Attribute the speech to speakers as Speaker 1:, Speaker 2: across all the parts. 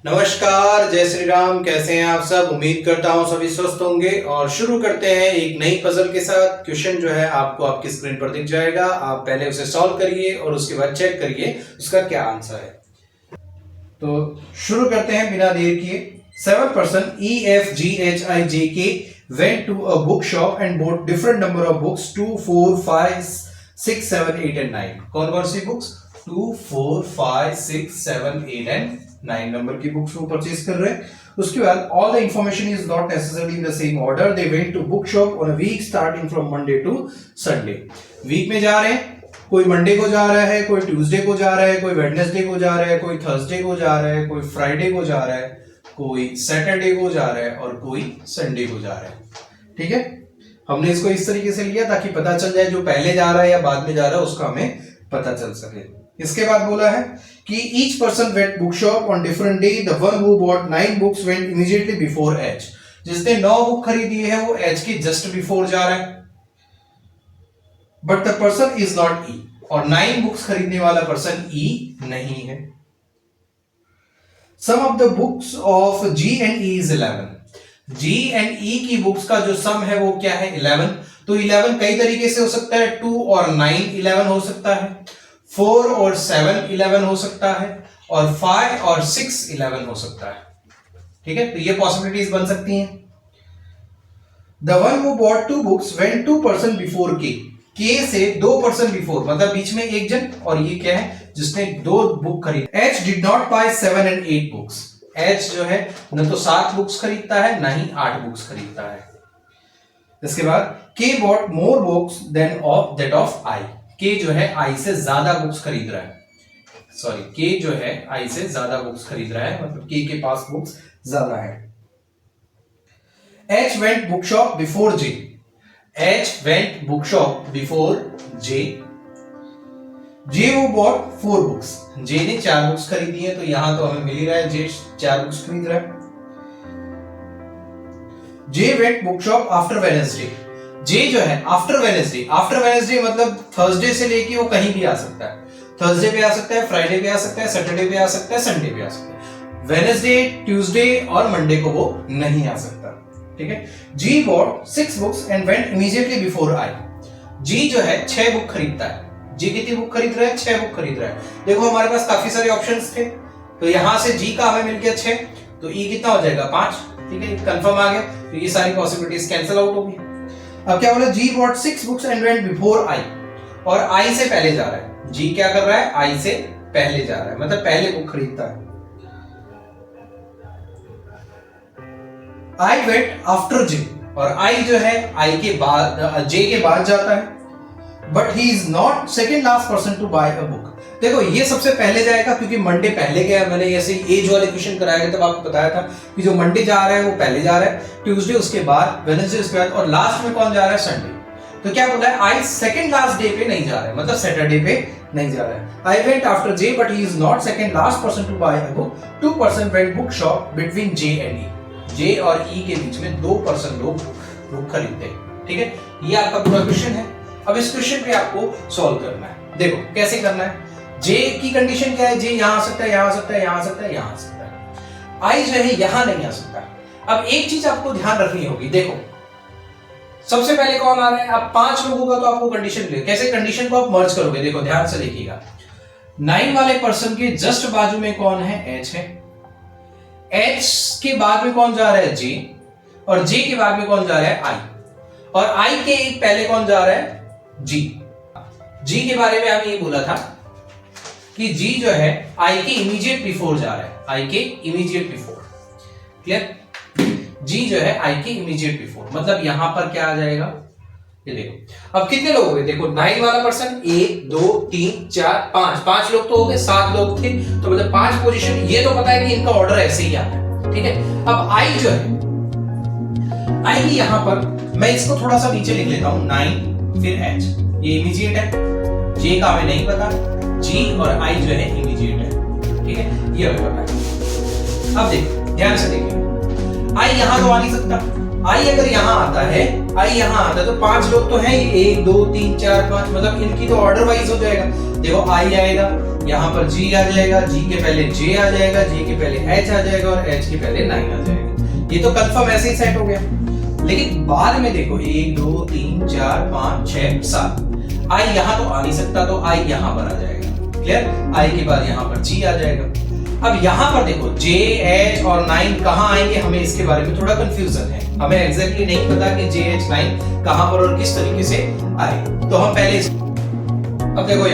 Speaker 1: नमस्कार, जय श्री राम। कैसे हैं आप सब? उम्मीद करता हूं सभी स्वस्थ होंगे। और शुरू करते हैं एक नई पजल के साथ। क्वेश्चन जो है आपको आपकी स्क्रीन पर दिख जाएगा। आप पहले उसे सॉल्व करिए और उसके बाद चेक करिए उसका क्या आंसर है। तो शुरू करते हैं बिना देर किए। 7 person EFGHIJK went to a bookshop and bought different number of books 2, 4, 5, 6, 7, 8 and 9। कौन कौन सी बुक्स? 2, 4, 5, 6, 7, 8 and 9 नंबर की बुक्स वो परचेज कर रहे हैं। उसके बाद all the information is not necessarily in the same order. They went to book shop on a week starting from Monday to Sunday. Week में जा रहे हैं, कोई मंडे को जा रहा है, कोई ट्यूसडे को जा रहा है, कोई वेडनेसडे को जा रहा है, कोई थर्सडे को जा रहा है, कोई फ्राइडे को जा रहा है, कोई सैटरडे को जा रहा है और कोई संडे को जा रहा है। ठीक है, हमने इसको इस तरीके से लिया ताकि पता चल जाए जो पहले जा रहा है या बाद में जा रहा है उसका हमें पता चल सके। इसके बाद बोला है कि each person went book shop on different day. The one who bought 9 books went immediately before H. जिसने 9 बुक खरीदी है वो एच के जस्ट बिफोर जा रहा है, but the person is not E. और 9 बुक्स खरीदने वाला पर्सन ई नहीं है। Sum of the books of G and E is 11। G and E की बुक्स का जो सम है वो क्या है? 11। तो 11 कई तरीके से हो सकता है। 2 और 9 11 हो सकता है, 4 और 7 11 हो सकता है, और 5 और 6 11 हो सकता है। ठीक है, तो ये पॉसिबिलिटीज बन सकती हैं। The one who bought 2 books went 2 person before के। के से 2 person बिफोर, मतलब बीच में एक जन, और ये क्या है? जिसने 2 बुक खरीद। H did not buy 7 and 8 books. H जो है न तो 7 बुक्स खरीदता है ना ही 8 बुक्स खरीदता है। इसके बाद K bought more books than of that of I. K जो है आई से ज्यादा बुक्स खरीद रहा है। सॉरी, के जो है आई से ज्यादा बुक्स खरीद रहा है, मतलब के पास बुक्स ज्यादा है। H went book shop before J. H went book shop before J. J वो बॉट 4 बुक्स। जे ने 4 बुक्स खरीदी है, तो यहां तो हमें मिल ही रहा है जे 4 बुक्स खरीद रहा है। J went book shop after Wednesday. J जो है आफ्टर वेडनेसडे। आफ्टर वेडनेसडे मतलब थर्सडे से लेके वो कहीं भी आ सकता है। थर्सडे पे आ सकता है, फ्राइडे पे आ सकता है, सैटरडे पे आ सकता है, संडे पे आ सकता है। वेडनेसडे, ट्यूसडे और मंडे को वो नहीं आ सकता। ठीक है। G bought 6 books and went immediately before I. G जो है 6 बुक खरीदता है। जी कितनी बुक खरीद रहा है? 6 बुक खरीद रहा है। देखो हमारे पास काफी सारे ऑप्शंस थे, तो यहां से जी का हमें मिल गया 6, तो ई कितना हो जाएगा? 5। ठीक है, कंफर्म आ गया। तो ये सारी पॉसिबिलिटीज कैंसिल आउट होगी। अब क्या बोला? G bought 6 books and went before I. और आई से पहले जा रहा है। जी क्या कर रहा है? आई से पहले जा रहा है, मतलब पहले बुक खरीदता है। आई वेंट आफ्टर जे। और आई जो है आई के बाद, जे के बाद जाता है। But he is not second last person to buy a book. देखो ये सबसे पहले जाएगा क्योंकि मंडे पहले गया। मैंने ऐसे एज वाले क्वेश्चन कराया था तब आपको बताया था कि जो मंडे जा रहा है वो पहले जा रहा है, ट्यूसडे उसके बाद, वेडनेसडे उसके बाद, और लास्ट में कौन जा रहा है? संडे। तो क्या बोला है? आई सेकंड लास्ट डे पे नहीं जा रहा है, मतलब सैटरडे पे नहीं जा रहा है। I went after J but he is not second last person to buy a book. 2 person went book shop between J and E. J और ई के बीच में 2 person लोग बुक खरीदते हैं। ठीक है, ये आपका पूरा क्वेश्चन है। अब इस क्वेश्चन पे आपको सॉल्व करना है। देखो कैसे करना है। जे की कंडीशन क्या है? जे यहां आ सकता है, यहां आ सकता है, यहां आ सकता है, यहां आ सकता है। आई जो है यहां नहीं आ सकता। अब एक चीज आपको ध्यान रखनी होगी। देखो सबसे पहले कौन आ रहा है? अब 5 लोगों का तो आपको कंडीशन ले, कैसे कंडीशन को आप मर्ज करोगे? देखो ध्यान से देखिएगा। 9 वाले पर्सन के जस्ट बाजू में कौन है? एच है। एच के बाद में कौन जा रहा है? जे। और जे के बाद में कौन जा रहा है? आई। और आई के पहले कौन जा रहा है? जी। जी के बारे में हमने ये बोला था कि जी जो है आई के इमीडिएट बिफोर जा रहा है। आई के इमीडिएट बिफोर। क्लियर? जी जो है आई के इमीडिएट बिफोर, मतलब यहां पर क्या आ जाएगा? ये देखो अब कितने लोग हो गए? देखो 9 वाला पर्सन 1 2 3 4 5 लोग तो हो गए, 7 लोग थे, तो मतलब 5 पोजीशन। ये तो पता है कि इनका ऑर्डर ऐसे ही आता है। ठीक है, अब आई जो है, आई यहां पर मैं इसको थोड़ा सा नीचे लिख लेता हूं। 9 फिर एच, ये इमीडिएट है। जे का हमें नहीं पता। जी और आई जो है इमीडिएट है। ठीक है, ये हमें पता है। अब देखो ध्यान से देखिए, आई यहां तो आ नहीं सकता, आई अगर यहाँ आता है, आई यहाँ आता है तो 5 लोग तो हैं, 1 2 3 4 5, मतलब इनकी तो ऑर्डर वाइज हो जाएगा। देखो आई आएगा, यहाँ पर जी आ जाएगा, जी के पहले जे आ जाएगा, जे के पहले एच आ जाएगा और एच के पहले 9 आ जाएगा। ये तो कंफर्म ऐसे ही सेट हो गया। लेकिन बाद में देखो 1 2 3 4 5 6 7, आई यहाँ तो आ नहीं सकता तो आई यहाँ पर आ जाएगा। क्लियर? आई के बाद यहाँ पर जी आ जाएगा। अब यहाँ पर देखो J, H और 9 कहाँ आएंगे, हमें इसके बारे में थोड़ा कंफ्यूजन है। हमें एग्जैक्टली नहीं पता कि J, H, 9 कहाँ पर और किस तरीके से आए। तो हम पहले अब देखो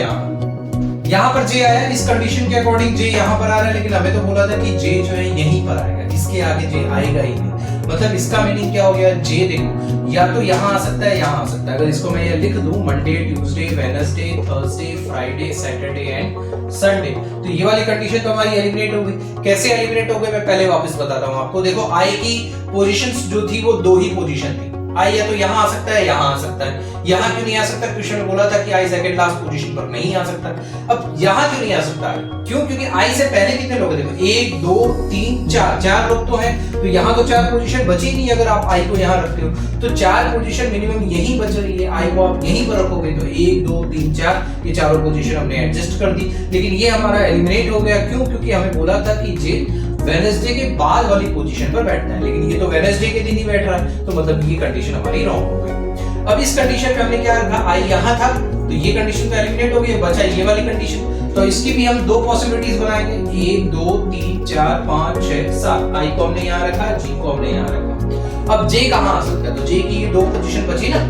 Speaker 1: यहाँ पर J आया, इस कंडीशन के अकॉर्डिंग J यहाँ पर आ रहा है, लेकिन हमें तो बोला था कि J जो है यहीं पर आएगा, इसके आगे J आएगा ही नहीं। मतलब इसका मीनिंग क्या हो गया, J देखो या तो यहाँ आ सकता है, यहाँ आ सकता है। अगर इसको मैं ये लिख दूं Monday, Tuesday, Wednesday, Thursday, Friday, Saturday and Sunday, तो ये वाली कंडीशन तो हमारी एलिमिनेट हो गई। कैसे एलिमिनेट हो गई मैं पहले वापस बताता हूँ आपको। देखो आई की पोजीशंस जो थी वो 2 ही पोजीशन थी। आई या तो यहाँ आ सकता है, यहाँ आ सकता है। यहाँ क्यों नहीं आ सकता? क्वेश्चन में बोला था कि आई सेकंड लास्ट पोजीशन पर नहीं आ सकता। अब यहाँ क्यों नहीं आ सकता? क्यों? क्योंकि आई से पहले कितने लोग हैं? देखो 1 2 3 4 लोग तो हैं, तो यहाँ तो 4 पोजीशन बची नहीं। अगर आप आई को यहाँ रखते हो तो 4 पोजीशन मिनिमम यही बच रही है। आई को आप यहीं पर रखोगे तो 1 2 3 4 ये चारों पोजीशन हमने एडजस्ट कर दी। लेकिन ये हमारा एलिमिनेट हो गया। क्यों? क्योंकि हमें बोला था कि जे वेडनेसडे के बाद वाली पोजीशन पर बैठना है, लेकिन ये तो वेडनेसडे के दिन ही बैठ रहा है, तो मतलब ये कंडीशन हमारी रॉन्ग हो गई। अब इस कंडीशन पे हमने क्या रखा, आई यहाँ था तो ये कंडीशन तो एलिमिनेट हो गई, बचा ये वाली कंडीशन। तो इसकी भी हम 2 पॉसिबिलिटीज बनाएंगे, 1 2 3 4 5 6 7। आई को हमने यहाँ रखा, जी को हमने यहाँ रखा। अब जे कहाँ आ सकता है? तो जे की ये 2 पोजीशन बची ना,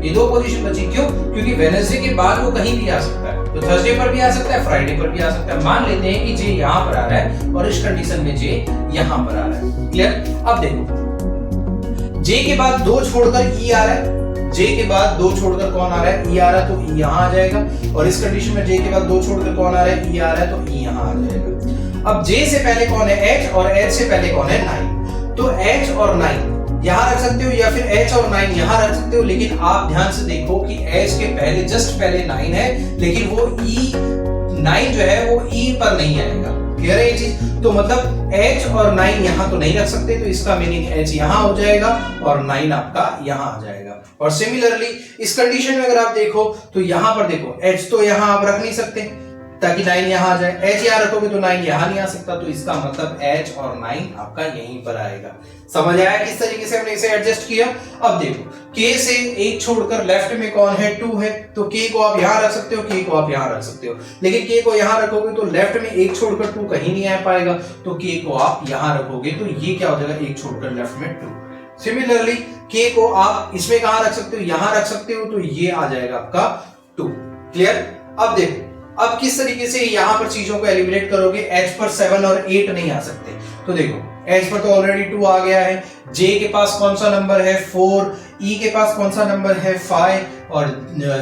Speaker 1: ये 2 पोजीशन बची। क्यों? क्योंकि वेडनेसडे के बाद वो कहीं भी आ सकता है, तो थर्सडे पर भी आ सकता है, फ्राइडे पर भी आ सकता है। मान लेते हैं कि जे यहाँ पर आ रहा है और इस कंडीशन में जे यहाँ पर आ रहा है। क्लियर? अब देखो जे के बाद 2 छोड़कर ई आ रहा है, जे के बाद 2 छोड़कर कौन आ रहा है? ई आ रहा है, तो ई यहाँ आ जाएगा। और इस कंडीशन में जे के बाद 2 छोड़कर कौन आ रहा है? ई आ रहा है, तो ई यहाँ आ जाएगा। अब जे से पहले कौन है? एच, और एच से पहले कौन है? 9। तो एच और 9 यहाँ रख सकते हो या फिर H और 9 यहाँ रख सकते हो। लेकिन आप ध्यान से देखो कि H के पहले जस्ट पहले 9 है, लेकिन वो E9 जो है वो E पर नहीं आएगा। क्लियर है ये चीज? तो मतलब H और 9 यहाँ तो नहीं रख सकते, तो इसका मीनिंग H यहाँ हो जाएगा और 9 आपका यहाँ आ जाएगा। और सिमिलरली इस कंडीशन में अगर आप देखो तो यहाँ पर देखो H तो यहाँ आप रख नहीं सकते ताकि 9 यहाँ आ जाए, H यहाँ रखोगे तो 9 यहाँ नहीं आ सकता, तो इसका मतलब H और 9 आपका यहीं पर आएगा। समझ आया किस तरीके से हमने इसे एडजस्ट किया? अब देखो K से 1 छोड़कर लेफ्ट में कौन है? 2 है, तो K को आप यहाँ रख सकते हो, K को आप यहाँ रख सकते हो। लेकिन K को यहाँ रखोगे तो लेफ्ट में 1 छोड़कर 2 कहीं नहीं आ पाएगा, तो K को आप यहाँ रखोगे तो ये क्या हो जाएगा? 1 छोड़कर लेफ्ट में 2। सिमिलरली K को आप इसमें कहाँ रख सकते हो? यहाँ रख सकते हो, तो ये आ जाएगा आपका 2। क्लियर? अब देखो अब किस तरीके से यहाँ पर चीजों को एलिमिनेट करोगे। H पर 7 और 8 नहीं आ सकते, तो देखो H पर तो ऑलरेडी 2 आ गया है, J के पास कौन सा नंबर है? 4, E के पास कौन सा नंबर है? 5 और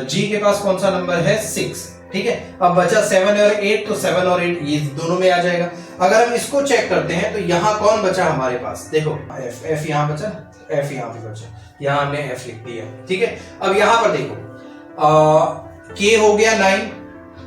Speaker 1: G के पास कौन सा नंबर है? 6। ठीक है, अब बचा 7 और 8, तो 7 और 8 ये दोनों में आ जाएगा। अगर हम इसको चेक करते हैं तो यहाँ कौन बचा हमारे पास? देखो F यहाँ बचा, F यहाँ पे बचा, यहाँ हमने F लिख दिया। ठीक है, अब यहाँ पर देखो K हो गया 9,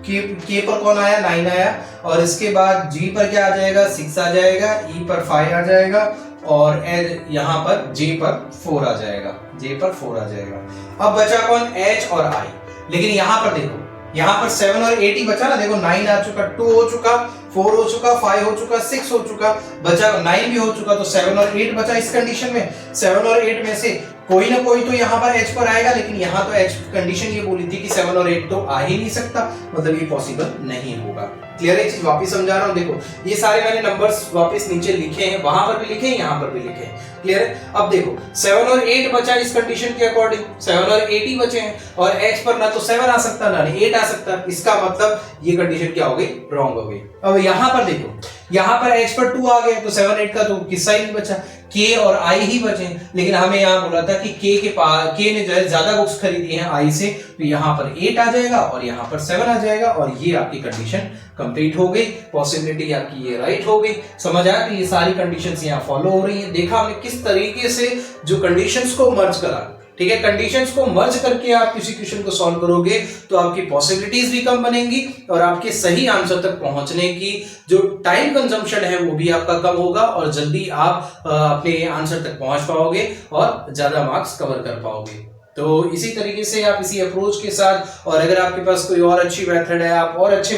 Speaker 1: K पर कौन आया? 9 आया, और इसके बाद G पर क्या आ जाएगा? 6 आ जाएगा, E पर 5 आ जाएगा, और यहाँ पर J पर 4 आ जाएगा, J पर 4 आ जाएगा। अब बचा कौन? H और I। लेकिन यहाँ पर देखो, यहाँ पर 7 और 8 ही बचा ना। देखो 9 आ चुका, 2 हो चुका, 4 हो चुका, 5 हो चुका, 6 हो चुका, बचा 9 भी हो चुका, तो 7 और 8 बचा। इस कंडीशन में 7 और 8 में से कोई ना कोई तो यहाँ पर H पर आएगा, लेकिन यहाँ तो H कंडीशन ये बोली थी कि 7 और 8 तो आ ही नहीं सकता, मतलब ये पॉसिबल नहीं होगा। क्लियर है? चीज वापस समझा रहा हूँ। देखो ये सारे मैंने नंबर्स वापस नीचे लिखे हैं, वहां पर भी लिखे हैं, यहाँ पर भी लिखे हैं। क्लियर है? अब देखो 7 और 8 बचा इस कंडीशन के अकॉर्डिंग, 7 और 8 ही बचे हैं, और H पर ना तो 7 आ सकता ना 8 आ सकता। इसका मतलब ये कंडीशन क्या हो गई? रॉन्ग हो गई। अब यहाँ पर देखो, यहाँ पर H पर 2 आ गया, तो 7 8 का तो किस्सा ही नहीं बचा, K और I ही बचे। लेकिन हमें यहाँ बोला था कि K ने जो है ज्यादा बुक्स खरीदी हैं I से, तो यहाँ पर 8 आ जाएगा और यहाँ पर 7 आ जाएगा, और ये आपकी कंडीशन कंप्लीट हो गई। पॉसिबिलिटी आपकी ये राइट हो गई। समझ आया कि ये सारी कंडीशंस यहाँ फॉलो हो रही हैं। देखा हमने किस तरीके से जो कंडीशंस को मर्ज करा, ठीक है। कंडीशंस को मर्ज करके आप किसी क्वेश्चन को सॉल्व करोगे तो आपकी पॉसिबिलिटीज भी कम बनेंगी और आपके सही आंसर तक पहुंचने की जो टाइम कंजम्पशन है वो भी आपका कम होगा और जल्दी आप अपने आंसर तक पहुंच पाओगे और ज्यादा मार्क्स कवर कर पाओगे। तो इसी तरीके से आप इसी अप्रोच के साथ, और अगर आपके पास कोई और अच्छी मेथड है, आप और अच्छे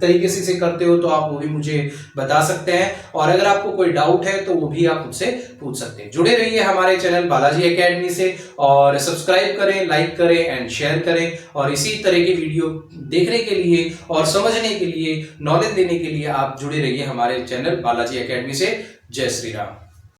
Speaker 1: तरीके से इसे करते हो तो आप वो भी मुझे बता सकते हैं। और अगर आपको कोई डाउट है तो वो भी आप मुझसे पूछ सकते हैं। जुड़े रहिए हमारे चैनल बालाजी एकेडमी से और सब्सक्राइब करें, लाइक करें एंड शेयर करें। और इसी तरह की वीडियो देखने के लिए और समझने के लिए, नॉलेज देने के लिए आप जुड़े रहिए हमारे चैनल बालाजी एकेडमी से। जय श्री राम।